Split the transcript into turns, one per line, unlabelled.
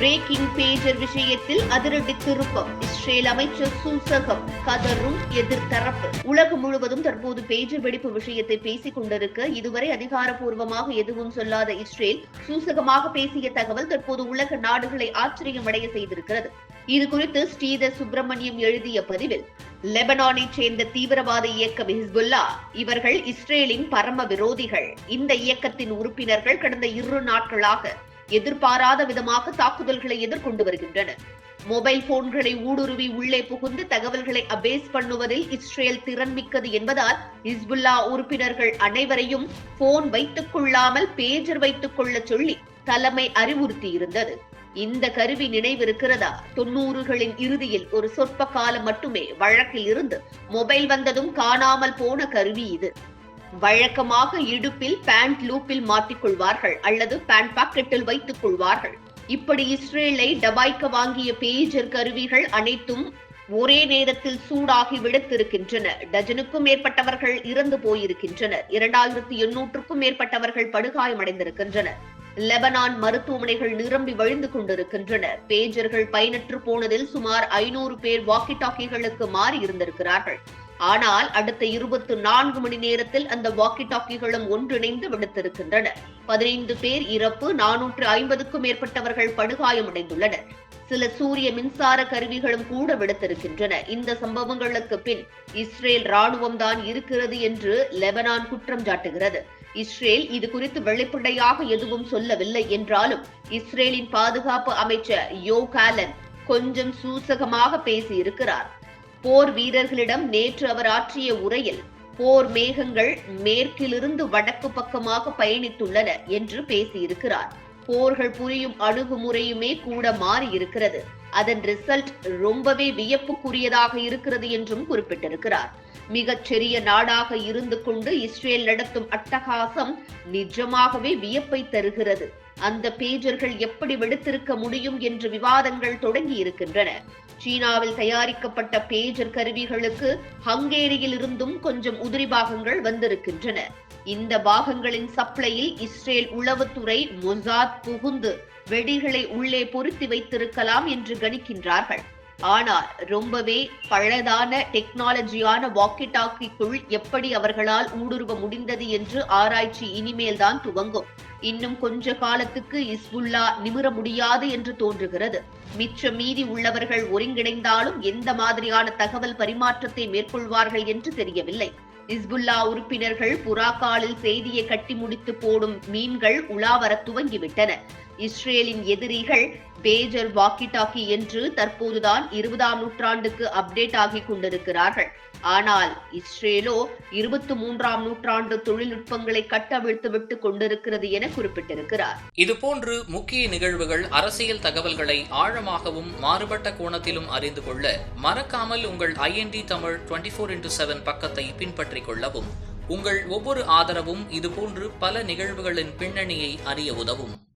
Braking pager விஷயத்தில் அதிரடி திருப்பம். இஸ்ரேல் அமைச்சர் சூசகம் கதரும் எதிர்த்தரப்பு. உலகம் முழுவதும் தற்போது பேஜர் வெடிப்பு விஷயத்தை பேசிக் கொண்டிருக்க இதுவரை அதிகாரப்பூர்வமாக எதுவும் சொல்லாத இஸ்ரேல் சூசகமாக பேசிய தகவல் தற்போது உலக நாடுகளை ஆச்சரியமடைய செய்திருக்கிறது. இதுகுறித்து ஸ்ரீதர் சுப்பிரமணியம் எழுதிய பதிவில், லெபனானைச் சேர்ந்த தீவிரவாத இயக்கம் ஹிஸ்புல்லா, இவர்கள் இஸ்ரேலின் பரம விரோதிகள். இந்த இயக்கத்தின் உறுப்பினர்கள் கடந்த 2 நாட்களாக எதிர்பாராத விதமாக தாக்குதல்களை எதிர்கொண்டு வருகின்றனர். மொபைல் போன்களை ஊடுருவி உள்ளே புகுந்து தகவல்களை அபேஸ் பண்ணுவதில் இஸ்ரேல் திறன்மிக்கது என்பதால் ஹிஸ்புல்லா உறுப்பினர்கள் அனைவரையும் போன் வைத்துக் கொள்ளாமல் பேஜர் வைத்துக் கொள்ள சொல்லி தலைமை அறிவுறுத்தியிருந்தது. இந்த கருவி நினைவிருக்கிறதா? 90களின் இறுதியில் ஒரு சொற்ப காலம் மட்டுமே வழக்கில் இருந்து மொபைல் வந்ததும் காணாமல் போன கருவி இது. வழக்கமாக இடுப்பில் பேண்ட் லூப்பில் மாட்டிக்கொள்வார்கள் அல்லது பேண்ட் பாக்கெட்டில் வைத்துக் கொள்வார்கள். இப்படி இஸ்ரேலை டபாய்க்க வாங்கிய பேஜர் கருவிகள் அனைத்தும் ஒரே நேரத்தில் சூடாகி விடுத்திருக்கின்றன. டஜனுக்கும் மேற்பட்டவர்கள் இறந்து போயிருக்கின்றனர். 2800க்கும் மேற்பட்டவர்கள் படுகாயமடைந்திருக்கின்றனர். லெபனான் மருத்துவமனைகள் நிரம்பி வழிந்து கொண்டிருக்கின்றன. பேஜர்கள் பயனற்று போனதில் சுமார் 500 பேர் வாக்கி டாக்கிகளுக்கு மாறி இருந்திருக்கிறார்கள். ஆனால் அடுத்த 24 மணி நேரத்தில் அந்த வாக்கி டாக்கிகளும் ஒன்றிணைந்து விடுத்திருக்கின்றன. 15 பேர் இறப்பு, 450க்கும் மேற்பட்டவர்கள் படுகாயமடைந்துள்ளனர். சில சூரிய மின்சார கருவிகளும் கூட விடுத்திருக்கின்றன. இந்த சம்பவங்களுக்கு பின் இஸ்ரேல் ராணுவம் தான் இருக்கிறது என்று லெபனான் குற்றம் சாட்டுகிறது. இஸ்ரேல் இது குறித்து வெளிப்படையாக எதுவும் சொல்லவில்லை என்றாலும் இஸ்ரேலின் பாதுகாப்பு அமைச்சர் யோவ் காலன் கொஞ்சம் சூசகமாக பேசியிருக்கிறார். போர் வீரர்களிடம் நேற்று அவர் ஆற்றிய உரையில், போர் மேகங்கள் மேற்கிலிருந்து வடக்கு பக்கமாக பயணித்துள்ளன என்று பேசியிருக்கிறார். போர்கள் புரியும் அணுகுமுறையுமே கூட மாறி இருக்கிறது. அதன் ரிசல்ட் ரொம்பவே வியப்புக்குரியதாக இருக்கிறது என்றும் குறிப்பிட்டிருக்கிறார். மிகச்சிறிய நாடாக இருந்து கொண்டு இஸ்ரேல் நடத்தும் அட்டகாசம் நிஜமாகவே வியப்பை தருகிறது. அந்த பேஜர்கள் எப்படி வெடித்திருக்க முடியும் என்று விவாதங்கள் தொடங்கி இருக்கின்றன. சீனாவில் தயாரிக்கப்பட்ட பேஜர் கருவிகளுக்கு ஹங்கேரியில் இருந்தும் கொஞ்சம் உதிரி பாகங்கள் வந்திருக்கின்றன. இந்த பாகங்களின் சப்ளையில் இஸ்ரேல் உளவுத்துறை மொசாத் புகுந்து வெடிகளை உள்ளே பொருத்தி வைத்திருக்கலாம் என்று கணிக்கின்றார்கள். ஆனால் ரொம்பவே பழதான டெக்னாலஜியான வாக்கி டாக்கிக்குள் எப்படி அவர்களால் ஊடுருவ முடிந்தது என்று ஆராய்ச்சி இனிமேல் தான் துவங்கும். இன்னும் கொஞ்ச காலத்துக்கு ஹிஸ்புல்லா நிமிர முடியாது என்று தோன்றுகிறது. மிச்ச மீதி உள்ளவர்கள் ஒருங்கிணைந்தாலும் எந்த மாதிரியான தகவல் பரிமாற்றத்தை மேற்கொள்வார்கள் என்று தெரியவில்லை. ஹிஸ்புல்லா உறுப்பினர்கள் புறாக்காலில் செய்தியை கட்டி முடித்து போடும் மீன்கள் உலாவர துவங்கிவிட்டன. இஸ்ரேலின் எதிரிகள் பேஜர் வாக்கி டாக்கி என்று தற்போதுதான் 20ஆம் நூற்றாண்டுக்கு அப்டேட் ஆகிக் கொண்டிருக்கிறார்கள். ஆனால் இஸ்ரேலோ 23ஆம் நூற்றாண்டு தொழில்நுட்பங்களை கட்டவிழ்த்து விட்டுக் கொண்டிருக்கிறது என குறிப்பிட்டிருக்கிறார்.
இதுபோன்று முக்கிய நிகழ்வுகள், அரசியல் தகவல்களை ஆழமாகவும் மாறுபட்ட கோணத்திலும் அறிந்து கொள்ள மறக்காமல் உங்கள் IND தமிழ் 24x7 பக்கத்தை பின்பற்றிக் கொள்ளவும். உங்கள் ஒவ்வொரு ஆதரவும் இதுபோன்று பல நிகழ்வுகளின் பின்னணியை அறிய உதவும்.